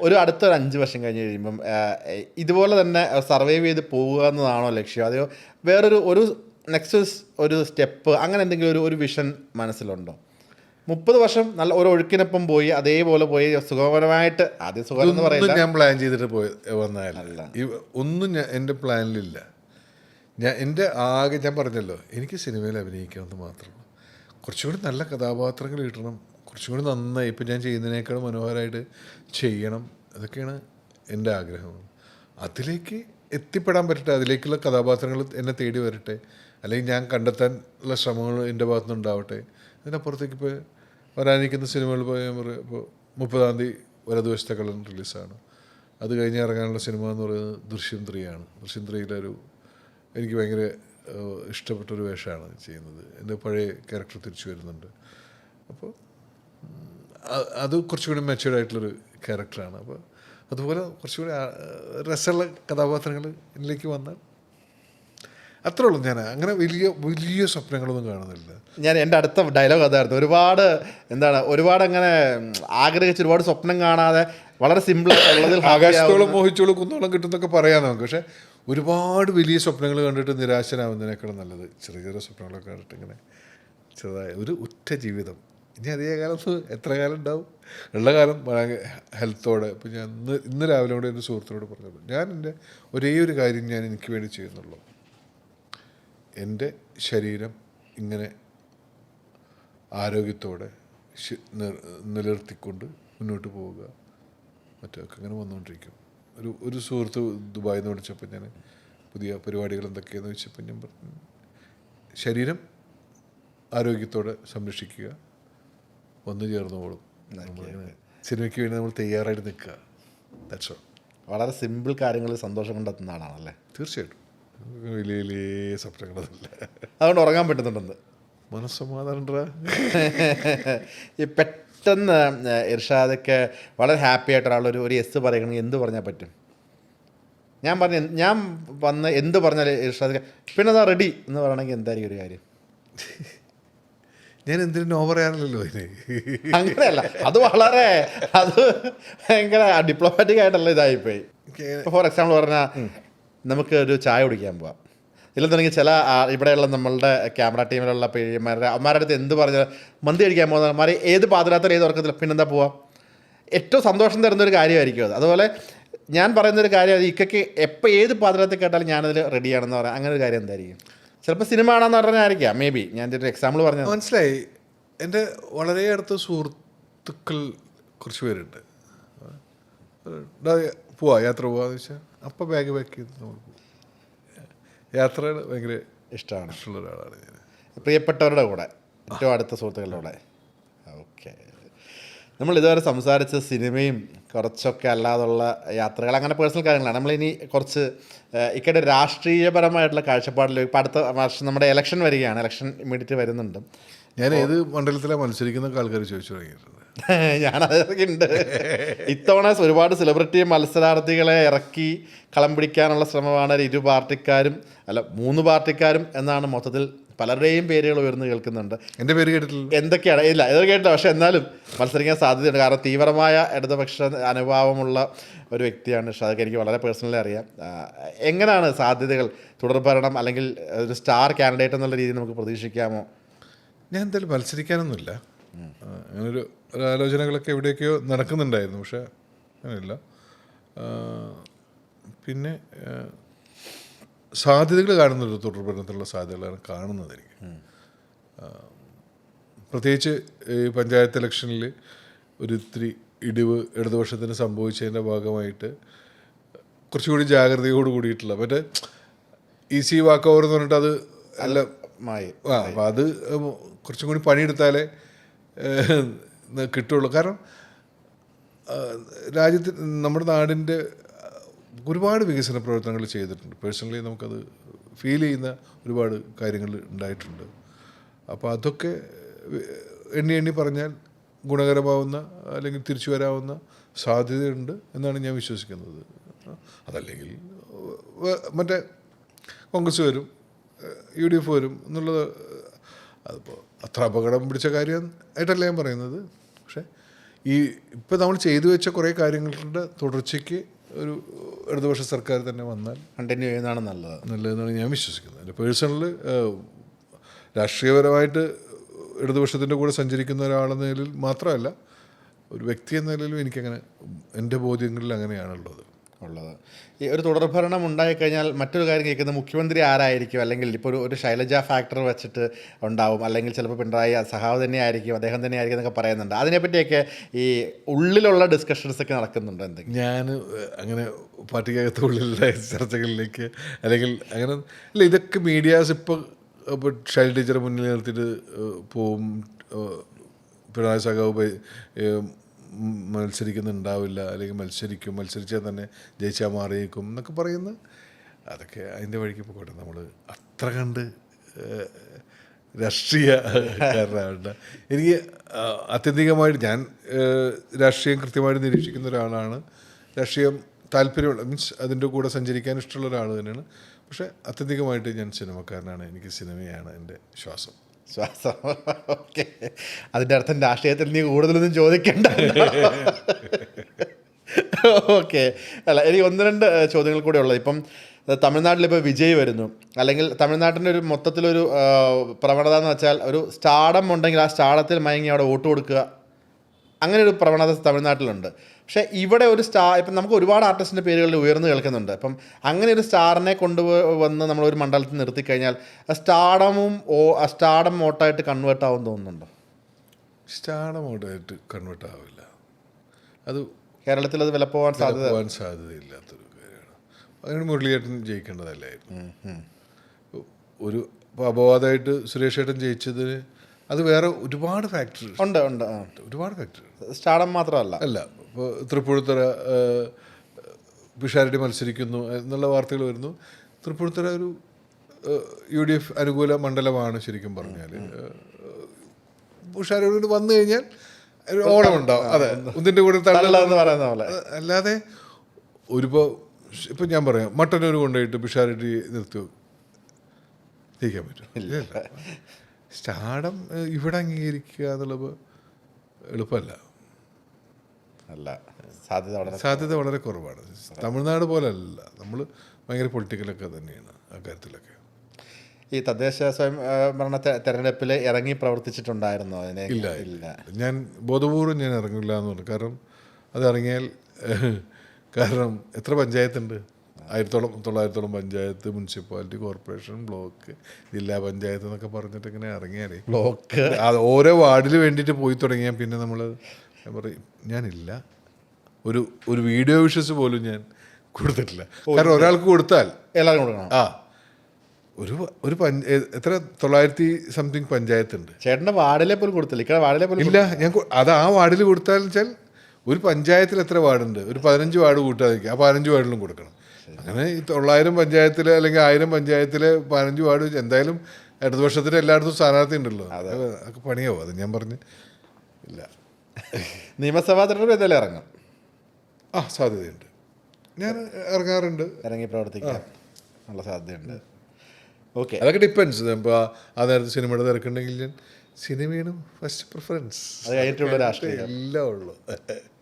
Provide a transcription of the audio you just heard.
ഒരു അടുത്തൊരു 5 വർഷം കഴിഞ്ഞ് കഴിയുമ്പം ഇതുപോലെ തന്നെ സർവൈവ് ചെയ്ത് പോവുക എന്നതാണോ ലക്ഷ്യം? അതെയോ വേറൊരു നെക്സ്റ്റ് ഒരു സ്റ്റെപ്പ് അങ്ങനെ എന്തെങ്കിലും ഒരു വിഷൻ മനസ്സിലുണ്ടോ? 30 വർഷം നല്ല ഒരു ഒഴുക്കിനൊപ്പം പോയി അതേപോലെ പോയി സുഖകരമായിട്ട് ആദ്യം സുഖം എന്ന് പറയില്ല. ഞാൻ പ്ലാൻ ചെയ്തിട്ട് വന്നതല്ല. അല്ല. ഒന്നും എൻ്റെ പ്ലാനിലില്ല. എൻ്റെ ആകെ ഞാൻ പറഞ്ഞല്ലോ, എനിക്ക് സിനിമയിൽ അഭിനയിക്കണമെന്ന് മാത്രമേ. കുറച്ചുകൂടി നല്ല കഥാപാത്രങ്ങൾ കിട്ടണം, കുറച്ചും കൂടി നന്നായി ഇപ്പം ഞാൻ ചെയ്യുന്നതിനേക്കാൾ മനോഹരമായിട്ട് ചെയ്യണം. അതൊക്കെയാണ് എൻ്റെ ആഗ്രഹം. അതിലേക്ക് എത്തിപ്പെടാൻ പറ്റട്ടെ, അതിലേക്കുള്ള കഥാപാത്രങ്ങൾ എന്നെ തേടി വരട്ടെ, അല്ലെങ്കിൽ ഞാൻ കണ്ടെത്താൻ ഉള്ള ശ്രമങ്ങൾ എൻ്റെ ഭാഗത്തുനിന്നുണ്ടാവട്ടെ. അതിനപ്പുറത്തേക്ക് ഇപ്പോൾ വരാനിരിക്കുന്ന സിനിമകൾ ഇപ്പോൾ 30-ാം തീയതി വലതുവശത്തെ കള്ളൻ റിലീസാണ്. അത് കഴിഞ്ഞ് ഇറങ്ങാനുള്ള സിനിമ എന്ന് പറയുന്നത് ദൃശ്യം 3 ആണ്. ദൃശ്യം 3 എനിക്ക് ഭയങ്കര ഇഷ്ടപ്പെട്ടൊരു വേഷമാണ് ചെയ്യുന്നത്. എൻ്റെ പഴയ ക്യാരക്ടർ തിരിച്ചു വരുന്നുണ്ട്. അപ്പോൾ അത് കുറച്ചുകൂടി മെച്യൂർഡായിട്ടുള്ളൊരു ക്യാരക്ടറാണ്. അപ്പോൾ അതുപോലെ കുറച്ചുകൂടി രസമുള്ള കഥാപാത്രങ്ങൾ ഇതിലേക്ക് വന്നാൽ അത്രേ ഉള്ളൂ. ഞാൻ അങ്ങനെ വലിയ സ്വപ്നങ്ങളൊന്നും കാണുന്നില്ല. ഞാൻ എൻ്റെ അടുത്ത ഡയലോഗ് അതായിരുന്നു. ഒരുപാട് അങ്ങനെ ആഗ്രഹിച്ച് ഒരുപാട് സ്വപ്നം കാണാതെ വളരെ സിമ്പിളായിട്ടുള്ളതിൽ ആകാശത്തോളം മോഹിച്ചോളം കുന്നോളം കിട്ടുന്നൊക്കെ പറയാം നമുക്ക്. പക്ഷേ ഒരുപാട് വലിയ സ്വപ്നങ്ങൾ കണ്ടിട്ട് നിരാശനാവുന്നതിനേക്കാളും നല്ലത് ചെറിയ ചെറിയ സ്വപ്നങ്ങളൊക്കെ കണ്ടിട്ട് ഇങ്ങനെ ചെറുതായ ഒരു ഒറ്റ ജീവിതം. ഇനി അധിക കാലം എത്ര കാലം ഉണ്ടാവും? ഉള്ള കാലം വളരെ ഹെൽത്തോടെ. ഇപ്പം ഞാൻ ഇന്ന് രാവിലെ കൂടെ എൻ്റെ സുഹൃത്തിനോട് പറഞ്ഞത്, ഞാൻ എൻ്റെ ഒരേ ഒരു കാര്യം ഞാൻ എനിക്ക് വേണ്ടി ചെയ്യുന്നുള്ളൂ. എൻ്റെ ശരീരം ഇങ്ങനെ ആരോഗ്യത്തോടെ നിലനിർത്തിക്കൊണ്ട് മുന്നോട്ട് പോവുക. മറ്റൊക്കെ അങ്ങനെ വന്നുകൊണ്ടിരിക്കും. ഒരു സുഹൃത്ത് ദുബായിൽ നിന്ന് വിളിച്ചപ്പോൾ ഞാൻ പുതിയ പരിപാടികൾ എന്തൊക്കെയാണെന്ന് വെച്ചപ്പോൾ ഞാൻ പറഞ്ഞു, ശരീരം ആരോഗ്യത്തോടെ സംരക്ഷിക്കുക, വന്നു ചേർന്നോളും. സിനിമയ്ക്ക് വേണ്ടി നമ്മൾ തയ്യാറായിട്ട് നിൽക്കുക. That's all. വളരെ സിമ്പിൾ കാര്യങ്ങളിൽ സന്തോഷം കണ്ടെത്തുന്ന ആളാണല്ലേ? തീർച്ചയായിട്ടും. വലിയ വലിയ സ്വപ്നങ്ങളൊന്നുമില്ല. അതുകൊണ്ട് ഉറങ്ങാൻ പറ്റുന്നുണ്ടെന്ന് മനസ്സമാധാനം. ഈ പെട്ടെന്ന് ഇർഷാദൊക്കെ വളരെ ഹാപ്പി ആയിട്ട് ഒരാളൊരു എസ് പറയണമെങ്കിൽ എന്ത് പറഞ്ഞാൽ പറ്റും? ഞാൻ വന്ന് എന്ത് പറഞ്ഞാൽ ഇർഷാദൊക്കെ പിന്നെ അതാ റെഡി എന്ന് പറയണമെങ്കിൽ എന്തായിരിക്കും ഒരു കാര്യം? ഞാൻ എന്തിനും നോ പറയാറില്ലല്ലോ അതിന്. അങ്ങനെയല്ല, അത് ഭയങ്കര ഡിപ്ലോമാറ്റിക് ആയിട്ടുള്ള ഇതായിപ്പോയി. ഇപ്പോൾ ഫോർ എക്സാമ്പിൾ പറഞ്ഞാൽ നമുക്ക് ഒരു ചായ കുടിക്കാൻ പോവാം. ഇല്ലെന്നുണ്ടെങ്കിൽ ചില ഇവിടെയുള്ള നമ്മളുടെ ക്യാമറ ടീമിലുള്ള അമ്മമാരുടെ അടുത്ത് എന്ത് പറഞ്ഞാൽ മന്തി കഴിക്കാൻ പോകുന്ന അമ്മമാർ ഏത് പാതിരാത്രി ഏത് ഉറക്കത്തില്ല പിന്നെന്താ പോവാം? ഏറ്റവും സന്തോഷം തരുന്നൊരു കാര്യമായിരിക്കും അത്. അതുപോലെ ഞാൻ പറയുന്നൊരു കാര്യം, ഇക്കൊക്കെ എപ്പോൾ ഏത് പാതിരാത്രി കേട്ടാലും ഞാനതിൽ റെഡിയാണെന്ന് പറയാം. അങ്ങനെ ഒരു കാര്യം എന്തായിരിക്കും? ചിലപ്പോൾ സിനിമ ആണെന്ന് പറഞ്ഞായിരിക്കാം, മേ ബി. ഞാൻ ഒരു എക്സാമ്പിൾ പറഞ്ഞു. മനസ്സിലായി. എൻ്റെ വളരെ അടുത്ത സുഹൃത്തുക്കൾ കുറച്ച് പേരുണ്ട്. പോവാ യാത്ര പോവാന്ന് വെച്ചാൽ അപ്പം ബാഗ് പാക്ക് ചെയ്ത് നമ്മൾ പോകും. യാത്രകൾ ഭയങ്കര ഇഷ്ടമുള്ള ഒരാളാണ് ഞാൻ. പ്രിയപ്പെട്ടവരുടെ കൂടെ, ഏറ്റവും അടുത്ത സുഹൃത്തുക്കളുടെ കൂടെ. ഓക്കെ. നമ്മൾ ഇതുവരെ സംസാരിച്ച സിനിമയും കുറച്ചൊക്കെ അല്ലാതുള്ള യാത്രകൾ, അങ്ങനെ പേഴ്സണൽ കാര്യങ്ങളാണ്. നമ്മളിനി കുറച്ച് ഇക്കടെ രാഷ്ട്രീയപരമായിട്ടുള്ള കാഴ്ചപ്പാടിൽ ഇപ്പം അടുത്ത വർഷം നമ്മുടെ ഇലക്ഷൻ വരികയാണ്. ഇലക്ഷൻ ഇമ്മീഡിയറ്റ് വരുന്നുണ്ട്. ഞാൻ ഏത് മണ്ഡലത്തിലാണ് മത്സരിക്കുന്ന ആൾക്കാർ ചോദിച്ചു തുടങ്ങിയിട്ടുണ്ട്. ഞാനതൊക്കെ ഉണ്ട്. ഇത്തവണ ഒരുപാട് സെലിബ്രിറ്റി മത്സരാർത്ഥികളെ ഇറക്കി കളം പിടിക്കാനുള്ള ശ്രമമാണ് 2 പാർട്ടിക്കാരും 3 പാർട്ടിക്കാരും എന്നാണ് മൊത്തത്തിൽ പലരുടെയും പേരുകൾ ഉയർന്നു കേൾക്കുന്നുണ്ട്. എൻ്റെ പേര് കേട്ടിട്ടില്ല. എന്തൊക്കെയാണ്? ഇല്ല, ഇത് കേട്ടില്ല. പക്ഷെ എന്നാലും മത്സരിക്കാൻ സാധ്യതയുണ്ട്. കാരണം തീവ്രമായ ഇടതുപക്ഷ അനുഭാവമുള്ള ഒരു വ്യക്തിയാണ് ഇർഷാദ്. അതൊക്കെ എനിക്ക് വളരെ പേഴ്സണലി അറിയാം. എങ്ങനെയാണ് സാധ്യതകൾ? തുടർഭരണം അല്ലെങ്കിൽ ഒരു സ്റ്റാർ കാൻഡിഡേറ്റ് എന്നുള്ള രീതിയിൽ നമുക്ക് പ്രതീക്ഷിക്കാമോ? ഞാൻ എന്തായാലും മത്സരിക്കാനൊന്നുമില്ല. അങ്ങനൊരു ആലോചനകളൊക്കെ എവിടെയൊക്കെയോ നടക്കുന്നുണ്ടായിരുന്നു, പക്ഷേ അങ്ങനെയില്ല. പിന്നെ സാധ്യതകൾ കാണുന്നൊരു തുടർഭരണത്തിലുള്ള സാധ്യതകളാണ് കാണുന്നത് എനിക്ക്. പ്രത്യേകിച്ച് ഈ പഞ്ചായത്ത് ഇലക്ഷനിൽ ഇത്തിരി ഇടിവ് ഇടതുപക്ഷത്തിന് സംഭവിച്ചതിൻ്റെ ഭാഗമായിട്ട് കുറച്ചുകൂടി ജാഗ്രതയോട് കൂടിയിട്ടുള്ള മറ്റേ ഈസി വാക്ക് ഓവർ എന്ന് പറഞ്ഞിട്ട് അത് അല്ല അപ്പം അത് കുറച്ചും കൂടി പണിയെടുത്താലേ കിട്ടുള്ളൂ. കാരണം രാജ്യത്ത് നമ്മുടെ നാടിൻ്റെ ഒരുപാട് വികസന പ്രവർത്തനങ്ങൾ ചെയ്തിട്ടുണ്ട്. പേഴ്സണലി നമുക്കത് ഫീൽ ചെയ്യുന്ന ഒരുപാട് കാര്യങ്ങൾ ഉണ്ടായിട്ടുണ്ട്. അപ്പോൾ അതൊക്കെ എണ്ണി പറഞ്ഞാൽ ഗുണകരമാവുന്ന അല്ലെങ്കിൽ തിരിച്ചു വരാവുന്ന സാധ്യതയുണ്ട് എന്നാണ് ഞാൻ വിശ്വസിക്കുന്നത്. അതല്ലെങ്കിൽ മറ്റേ കോൺഗ്രസ് വരും, UDF വരും എന്നുള്ളത് അതിപ്പോൾ അത്ര അപകടം പിടിച്ച കാര്യം ആയിട്ടല്ല ഞാൻ പറയുന്നത്. പക്ഷേ ഈ ഇപ്പം നമ്മൾ ചെയ്തു വെച്ച കുറേ കാര്യങ്ങളുടെ തുടർച്ചയ്ക്ക് ഒരു ഇടതുപക്ഷ സർക്കാർ തന്നെ വന്നാൽ കണ്ടിന്യൂ ചെയ്യുന്നതാണ് നല്ലത്. നല്ലതെന്നാണ് ഞാൻ വിശ്വസിക്കുന്നത്. എൻ്റെ പേഴ്സണൽ രാഷ്ട്രീയപരമായിട്ട് ഇടതുപക്ഷത്തിൻ്റെ കൂടെ സഞ്ചരിക്കുന്ന ഒരാളെന്ന നിലയിൽ മാത്രമല്ല, ഒരു വ്യക്തി എന്ന നിലയിലും എനിക്കങ്ങനെ എൻ്റെ ബോധ്യങ്ങളിൽ അങ്ങനെയാണുള്ളത്. ഈ ഒരു തുടർഭരണം ഉണ്ടായിക്കഴിഞ്ഞാൽ മറ്റൊരു കാര്യം കേൾക്കുന്നത് മുഖ്യമന്ത്രി ആരായിരിക്കും, അല്ലെങ്കിൽ ഇപ്പോൾ ഒരു ശൈലജ ഫാക്ടർ വെച്ചിട്ട് ഉണ്ടാവും, അല്ലെങ്കിൽ ചിലപ്പോൾ പിണറായി സഹാവ് തന്നെ ആയിരിക്കും, അദ്ദേഹം തന്നെ ആയിരിക്കും എന്നൊക്കെ പറയുന്നുണ്ട്. അതിനെപ്പറ്റിയൊക്കെ ഈ ഉള്ളിലുള്ള ഡിസ്കഷൻസ് ഒക്കെ നടക്കുന്നുണ്ട് എന്തെങ്കിലും? ഞാൻ അങ്ങനെ പാർട്ടിക്കകത്ത് ഉള്ളിലുള്ള ചർച്ചകളിലേക്ക് അല്ലെങ്കിൽ അങ്ങനെ അല്ല, ഇതൊക്കെ മീഡിയാസ് ഇപ്പോൾ ഷൈൽ ടീച്ചറെ മുന്നിൽ നിർത്തിയിട്ട് പോവും, പിണറായി സഖാവ് മത്സരിക്കുന്നുണ്ടാവില്ല, അല്ലെങ്കിൽ മത്സരിച്ചാൽ തന്നെ ജയിച്ചാൽ മാറിയേക്കും എന്നൊക്കെ പറയുന്ന അതൊക്കെ അതിൻ്റെ വഴിക്ക് പോകട്ടെ. നമ്മൾ അത്ര കണ്ട് രാഷ്ട്രീയക്കാരനാവണ്ട. എനിക്ക് ആത്യന്തികമായിട്ട് ഞാൻ രാഷ്ട്രീയം കൃത്യമായിട്ട് നിരീക്ഷിക്കുന്ന ഒരാളാണ്. രാഷ്ട്രീയം താല്പര്യമുള്ള മീൻസ് അതിൻ്റെ കൂടെ സഞ്ചരിക്കാൻ ഇഷ്ടമുള്ള ഒരാൾ തന്നെയാണ്. പക്ഷേ ആത്യന്തികമായിട്ട് ഞാൻ സിനിമക്കാരനാണ്. എനിക്ക് സിനിമയാണ് എൻ്റെ ശ്വാസം. ഓക്കെ, അതിൻ്റെ അർത്ഥം രാഷ്ട്രീയത്തിൽ നീ കൂടുതലൊന്നും ചോദിക്കണ്ട. ഓക്കെ, അല്ല എനിക്ക് ഒന്ന് രണ്ട് ചോദ്യങ്ങൾ കൂടെ ഉള്ളത്. ഇപ്പം തമിഴ്നാട്ടിലിപ്പോൾ വിജയ് വരുന്നു, അല്ലെങ്കിൽ തമിഴ്നാട്ടിൻ്റെ ഒരു മൊത്തത്തിലൊരു പ്രവണത എന്ന് വെച്ചാൽ ഒരു സ്റ്റാർഡം ഉണ്ടെങ്കിൽ ആ സ്റ്റാർഡത്തിൽ മയങ്ങി അവിടെ വോട്ട് കൊടുക്കുക, അങ്ങനെ ഒരു പ്രവണത തമിഴ്നാട്ടിലുണ്ട്. പക്ഷേ ഇവിടെ ഒരു ഇപ്പം നമുക്ക് ഒരുപാട് ആർട്ടിസ്റ്റിൻ്റെ പേരുകളിൽ ഉയർന്നു കേൾക്കുന്നുണ്ട്. അപ്പം അങ്ങനെ ഒരു സ്റ്റാറിനെ കൊണ്ടുവന്ന് നമ്മളൊരു മണ്ഡലത്തിൽ നിർത്തിക്കഴിഞ്ഞാൽ സ്റ്റാർഡം വോട്ടായിട്ട് കൺവേർട്ട് ആവും തോന്നുന്നുണ്ടോ? സ്റ്റാർഡം വോട്ടായിട്ട് കൺവേർട്ട് ആവില്ല. അത് കേരളത്തിൽ അത് വിലപ്പോവാൻ സാധ്യതയില്ലാത്തൊരു കാര്യമാണ്. അതിന് മുരളിയേട്ടൻ ജയിക്കേണ്ടതല്ലായിരുന്നു. ഒരു അപവാദമായിട്ട് സുരേഷ് ഏട്ടൻ ജയിച്ചതിന് അത് വേറെ ഒരുപാട് ഫാക്ടറി ഉണ്ട്. ഒരുപാട് ഫാക്ടറി, സ്റ്റാർഡം മാത്രമല്ല. ഇപ്പോൾ തൃപ്പൂണിത്തുറ പിഷാരടി മത്സരിക്കുന്നു എന്നുള്ള വാർത്തകൾ വരുന്നു. തൃപ്പൂണിത്തുറ ഒരു UDF അനുകൂല മണ്ഡലമാണ് ശരിക്കും പറഞ്ഞാൽ. പിഷാരടി വന്നു കഴിഞ്ഞാൽ ഓളം ഉണ്ടാവും. അതെ, ഒന്നിൻ്റെ കൂടെ തള്ളെന്ന് പറയുന്ന പോലെ. അല്ലാതെ ഇപ്പം ഞാൻ പറയാം, മട്ടന്നൂർ കൊണ്ടുപോയിട്ട് പിഷാരടി നിർത്തി ജയിക്കാൻ പറ്റും? സ്റ്റാർഡം ഇവിടെ അംഗീകരിക്കുക എന്നുള്ളത് എളുപ്പമല്ല. സാധ്യത വളരെ കുറവാണ്. തമിഴ്നാട് പോലെ അല്ല, നമ്മൾ ഭയങ്കര പൊളിറ്റിക്കലൊക്കെ തന്നെയാണ് ആ കാര്യത്തിലൊക്കെ. ഈ തദ്ദേശ സ്വയംഭരണ തെരഞ്ഞെടുപ്പിൽ ഇറങ്ങി പ്രവർത്തിച്ചിട്ടുണ്ടായിരുന്നോ? ഇല്ല, ഞാൻ ബോധപൂർവ്വം ഞാൻ ഇറങ്ങില്ല എന്ന് പറഞ്ഞു. കാരണം അത് ഇറങ്ങിയാൽ കാരണം എത്ര പഞ്ചായത്തുണ്ട്? 1900 പഞ്ചായത്ത്, മുനിസിപ്പാലിറ്റി, കോർപ്പറേഷൻ, ബ്ലോക്ക്, ജില്ലാ പഞ്ചായത്ത് എന്നൊക്കെ പറഞ്ഞിട്ട് ഇങ്ങനെ ഇറങ്ങിയാലേ ബ്ലോക്ക് അത് ഓരോ വാർഡിൽ വേണ്ടിയിട്ട് പോയി തുടങ്ങിയാൽ പിന്നെ നമ്മൾ ഞാൻ പറയും ഞാനില്ല. ഒരു വീഡിയോ വിഷ്വൽസ് പോലും ഞാൻ കൊടുത്തിട്ടില്ല. കാരണം ഒരാൾക്ക് കൊടുത്താൽ എല്ലാവരും കൊടുക്കണം. ഒരു എത്ര 900 പഞ്ചായത്തുണ്ട്. ചേട്ടൻ്റെ വാർഡിലെ പോലും കൊടുത്തില്ല. വാർഡിലെ പോലും ഇല്ല. ഞാൻ അത് ആ വാർഡിൽ കൊടുത്താൽ വെച്ചാൽ ഒരു പഞ്ചായത്തിൽ എത്ര വാർഡുണ്ട്? ഒരു 15 വാർഡ് കൂട്ടാതിരിക്കുക, ആ 15 വാർഡിലും കൊടുക്കണം. അങ്ങനെ 900 പഞ്ചായത്തിൽ അല്ലെങ്കിൽ 1000 പഞ്ചായത്തിൽ 15 വാർഡ് എന്തായാലും ഇടതുപക്ഷത്തിന് എല്ലായിടത്തും സ്ഥാനാർത്ഥി ഉണ്ടല്ലോ. അതൊക്കെ പണിയാവും. അത് ഞാൻ പറഞ്ഞു ഇല്ല. നിയമസഭാ തെരഞ്ഞെടുപ്പ് ഏതായാലും ഇറങ്ങും. സാധ്യതയുണ്ട്. ഞാൻ ഇറങ്ങാറുണ്ട്. ഇറങ്ങി പ്രവർത്തിക്കാൻ ഉള്ള സാധ്യതയുണ്ട്. ഓക്കെ, അതൊക്കെ ഡിപ്പെൻസ്. ഇപ്പോൾ ആ നേരത്തെ സിനിമയുടെ തിരക്കുണ്ടെങ്കിൽ ഞാൻ സിനിമയാണ് ഫസ്റ്റ് പ്രിഫറൻസ്. അത് കഴിഞ്ഞിട്ടുള്ള രാഷ്ട്രീയം എല്ലാം ഉള്ളു.